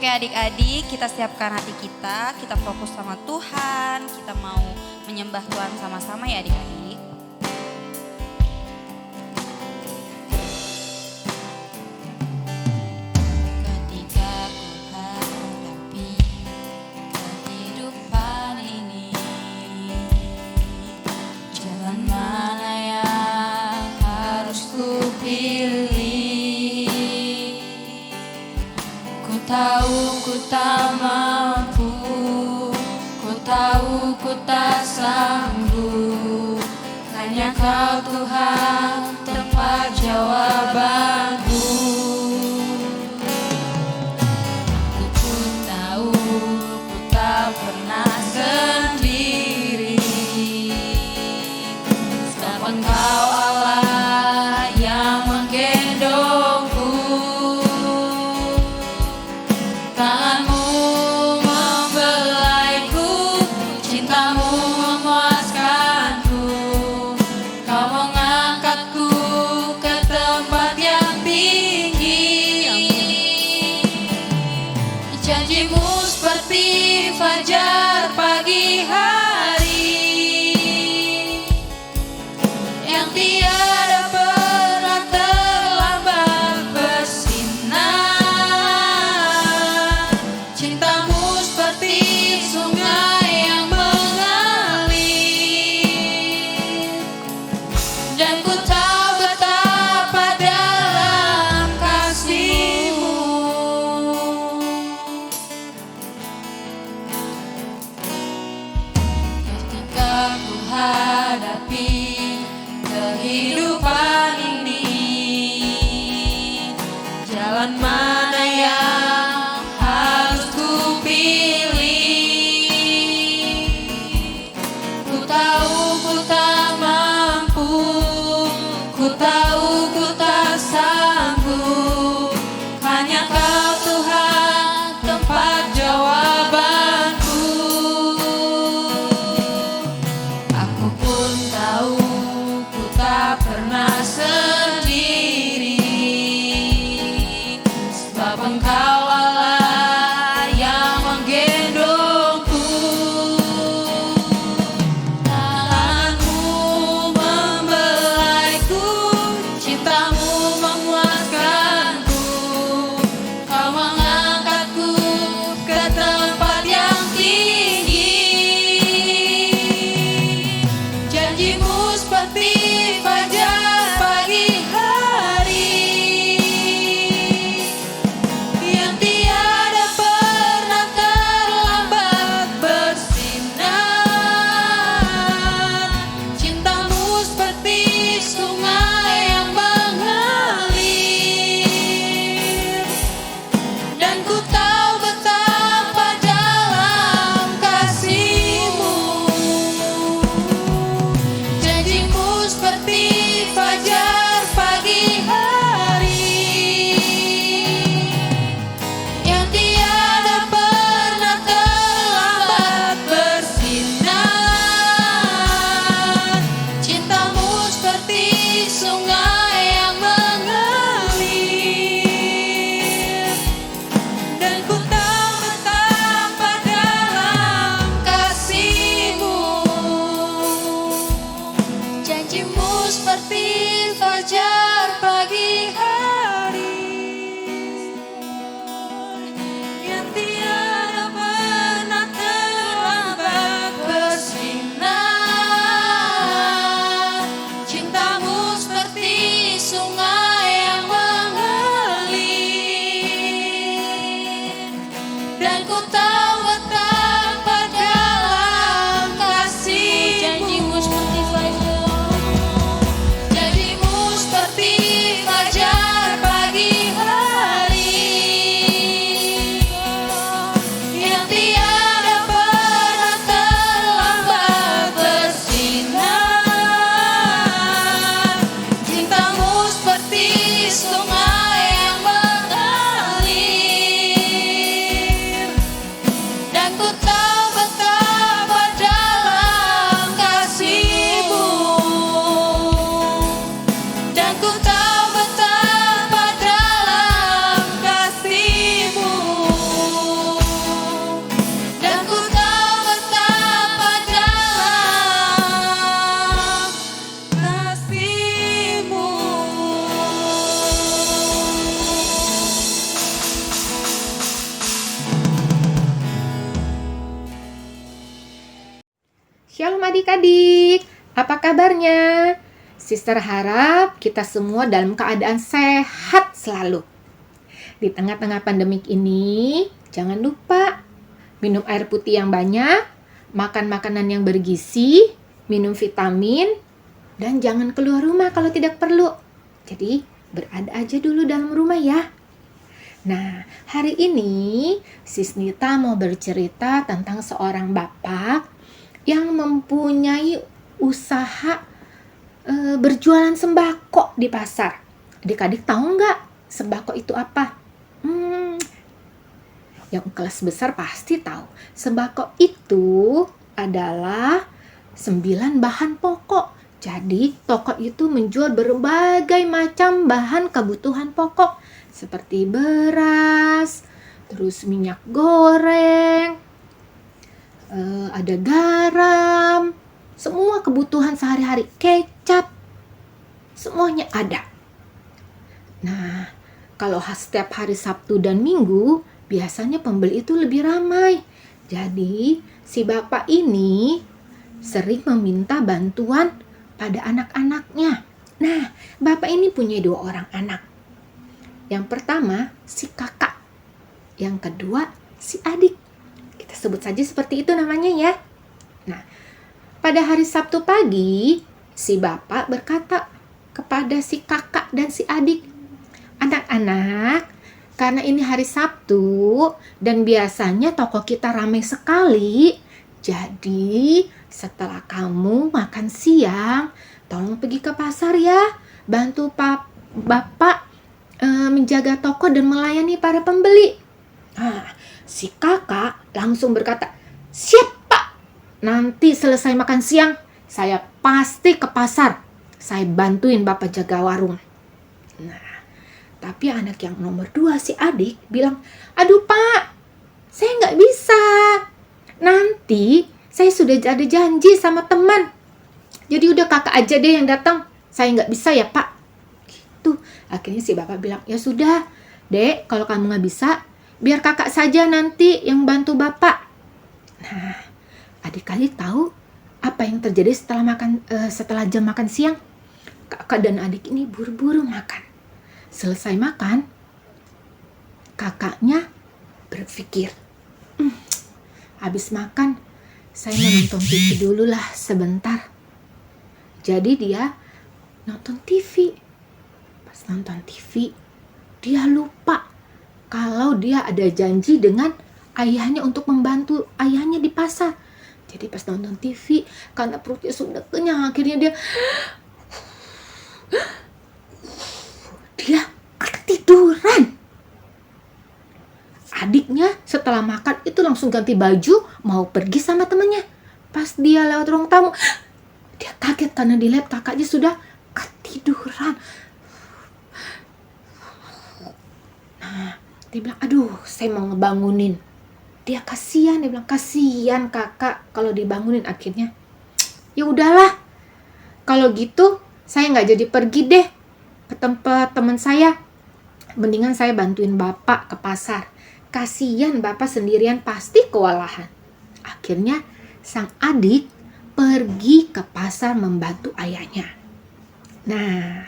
adik-adik, kita siapkan hati kita fokus sama Tuhan, kita mau menyembah Tuhan sama-sama ya adik-adik. Ketika ku hadapi kehidupan ini, jalan mana yang harus ku pilih? Ku tahu ku tak mampu, ku tahu ku tak sanggup. Hanya Kau Tuhan tempat jawabanku. Aku pun tahu ku tak pernah sendiri, sebab Engkau Allah yang menggendongku. Tanganmu membelaiku, cintamu memuaskanku. Kau mengangkatku ke tempat yang tinggi. Janjimu seperti fajar pagi hari, yang tiada pernah terlambat bersinar. Cintamu seperti sungai yang mengalir, dan ku tahu betapa dalam kasih-Mu. Ketika ku hadapi kehidupan ini, jalan mana yang harus ku pilih? Ku tahu ku tak mampu, ku tahu ku tak sanggup. Hanya Kau Tuhan tempat jawabanku. Aku pun tahu ku tak pernah sendiri, sebab Engkau Allah yang menggendongku. Tanganmu membelaiku, cintamu memuaskanku. Kau mengangkatku ke tempat yang tinggi. Janjimu seperti fajar pagi adik-adik, apa kabarnya? Sister harap kita semua dalam keadaan sehat selalu. Di tengah-tengah pandemik ini, jangan lupa minum air putih yang banyak, makan makanan yang bergizi, minum vitamin, dan jangan keluar rumah kalau tidak perlu. Jadi, berada aja dulu dalam rumah ya. Nah, hari ini Sis Nita mau bercerita tentang seorang bapak yang mempunyai usaha berjualan sembako di pasar. Adik-adik tahu nggak sembako itu apa? Yang kelas besar pasti tahu. Sembako itu adalah 9 bahan pokok. Jadi, toko itu menjual berbagai macam bahan kebutuhan pokok seperti beras, terus minyak goreng, ada garam, semua kebutuhan sehari-hari, kecap, semuanya ada. Nah, kalau setiap hari Sabtu dan Minggu, biasanya pembeli itu lebih ramai. Jadi, si bapak ini sering meminta bantuan pada anak-anaknya. Nah, bapak ini punya 2 orang anak. Yang pertama, si kakak. Yang kedua, si adik. Kita sebut saja seperti itu namanya ya. Nah, pada hari Sabtu pagi, si bapak berkata kepada si kakak dan si adik, "Anak-anak, karena ini hari Sabtu dan biasanya toko kita ramai sekali, jadi setelah kamu makan siang, tolong pergi ke pasar ya, bantu bapak menjaga toko dan melayani para pembeli." Nah, si kakak langsung berkata, "Siap pak, nanti selesai makan siang, saya pasti ke pasar, saya bantuin bapak jaga warung." Nah, tapi anak yang nomor 2 si adik bilang, "Aduh pak, saya nggak bisa. Nanti saya sudah ada janji sama teman. Jadi udah kakak aja deh yang datang. Saya nggak bisa ya pak." Gitu. Akhirnya si bapak bilang, "Ya sudah dek, kalau kamu nggak bisa, biar kakak saja nanti yang bantu bapak." Nah, adik-adik tahu apa yang terjadi setelah jam makan siang? Kakak dan adik ini buru-buru makan. Selesai makan, kakaknya berpikir, habis makan, saya mau nonton TV dulu lah sebentar. Jadi dia nonton TV. Pas nonton TV, dia lupa kalau dia ada janji dengan ayahnya untuk membantu ayahnya di pasar. Jadi pas nonton TV, karena perutnya sudah kenyang, akhirnya dia ketiduran. Adiknya setelah makan itu langsung ganti baju, mau pergi sama temannya. Pas dia lewat ruang tamu, dia kaget karena dilihat kakaknya sudah ketiduran. Nah, dia bilang, "Aduh, saya mau ngebangunin." Dia kasihan, dia bilang, "Kasihan kakak kalau dibangunin." Akhirnya, "Ya udahlah, kalau gitu saya nggak jadi pergi deh ke tempat teman saya. Mendingan saya bantuin bapak ke pasar. Kasihan bapak sendirian pasti kewalahan." Akhirnya sang adik pergi ke pasar membantu ayahnya. Nah,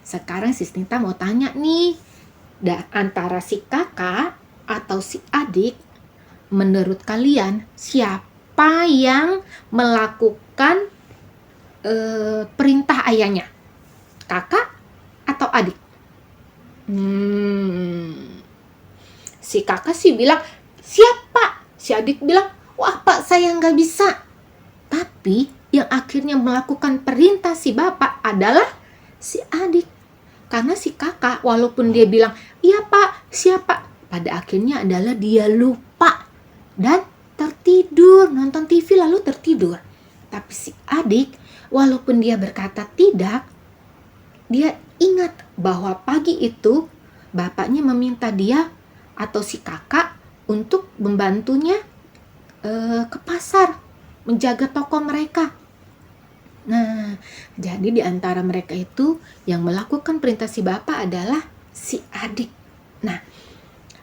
sekarang Sis Nita mau tanya nih, antara si kakak atau si adik, menurut kalian siapa yang melakukan perintah ayahnya? Kakak atau adik? Si kakak sih bilang, "Siap pak." Si adik bilang, "Wah pak, saya nggak bisa." Tapi yang akhirnya melakukan perintah si bapak adalah si adik. Karena si kakak walaupun dia bilang, "Iya pak, siapa?" pada akhirnya adalah dia lupa dan tertidur, nonton TV lalu tertidur. Tapi si adik walaupun dia berkata tidak, dia ingat bahwa pagi itu bapaknya meminta dia atau si kakak untuk membantunya ke pasar, menjaga toko mereka. Nah, jadi di antara mereka itu yang melakukan perintah si bapak adalah si adik. Nah,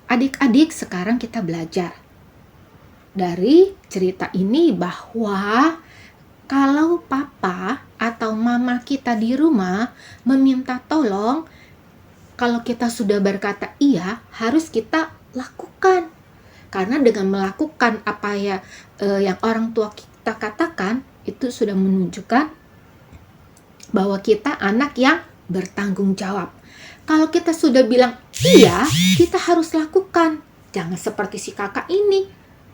adik-adik sekarang kita belajar dari cerita ini bahwa Kalau papa atau mama kita di rumah meminta tolong, kalau kita sudah berkata iya, harus kita lakukan. Karena dengan melakukan apa yang orang tua kita katakan, itu sudah menunjukkan bahwa kita anak yang bertanggung jawab. Kalau kita sudah bilang iya, kita harus lakukan. Jangan seperti si kakak ini.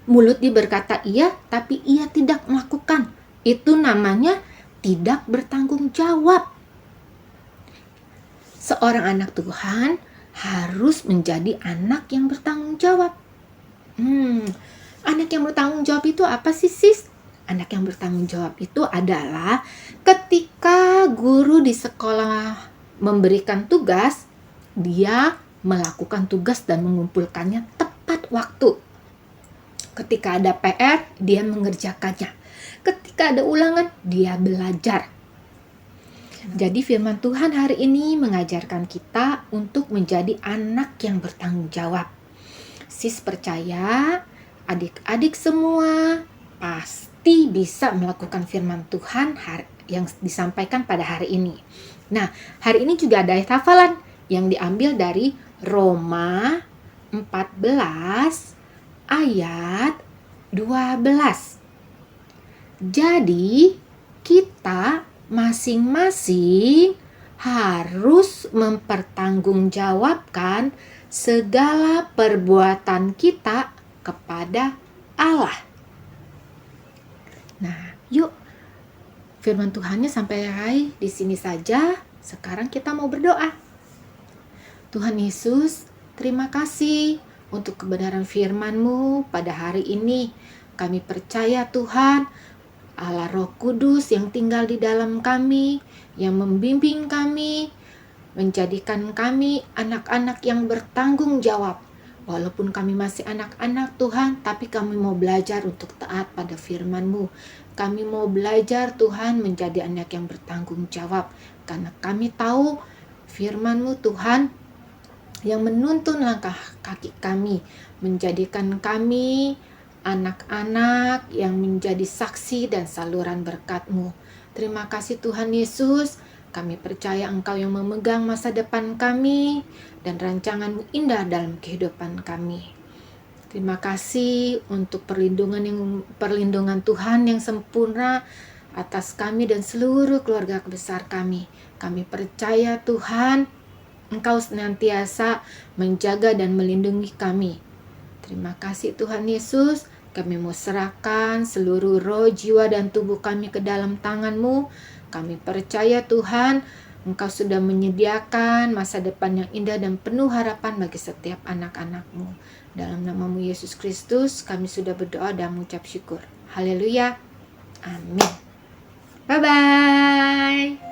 Mulut dia berkata iya, tapi ia tidak melakukan. Itu namanya tidak bertanggung jawab. Seorang anak Tuhan harus menjadi anak yang bertanggung jawab. Anak yang bertanggung jawab itu apa sih, sis? Anak yang bertanggung jawab itu adalah ketika guru di sekolah memberikan tugas, dia melakukan tugas dan mengumpulkannya tepat waktu. Ketika ada PR, dia mengerjakannya. Ketika ada ulangan, dia belajar. Jadi firman Tuhan hari ini mengajarkan kita untuk menjadi anak yang bertanggung jawab. Sis percaya adik-adik semua pasti bisa melakukan firman Tuhan yang disampaikan pada hari ini. Nah, hari ini juga ada ayat hafalan yang diambil dari Roma 14 ayat 12. Jadi, kita masing-masing harus mempertanggungjawabkan segala perbuatan kita kepada Allah. Nah, yuk firman Tuhannya sampai di sini saja. Sekarang kita mau berdoa. Tuhan Yesus, terima kasih untuk kebenaran firman-Mu pada hari ini. Kami percaya Tuhan, Allah Roh Kudus yang tinggal di dalam kami, yang membimbing kami, menjadikan kami anak-anak yang bertanggung jawab. Walaupun kami masih anak-anak Tuhan, tapi kami mau belajar untuk taat pada firman-Mu. Kami mau belajar Tuhan menjadi anak yang bertanggung jawab. Karena kami tahu firman-Mu Tuhan yang menuntun langkah kaki kami. Menjadikan kami anak-anak yang menjadi saksi dan saluran berkat-Mu. Terima kasih Tuhan Yesus. Kami percaya Engkau yang memegang masa depan kami dan rancangan-Mu indah dalam kehidupan kami. Terima kasih untuk perlindungan Tuhan yang sempurna atas kami dan seluruh keluarga besar kami. Kami percaya Tuhan, Engkau senantiasa menjaga dan melindungi kami. Terima kasih Tuhan Yesus. Kami mau serahkan seluruh roh, jiwa, dan tubuh kami ke dalam tangan-Mu. Kami percaya Tuhan, Engkau sudah menyediakan masa depan yang indah dan penuh harapan bagi setiap anak-anak-Mu. Dalam nama-Mu Yesus Kristus, kami sudah berdoa dan mengucap syukur. Haleluya. Amin. Bye-bye.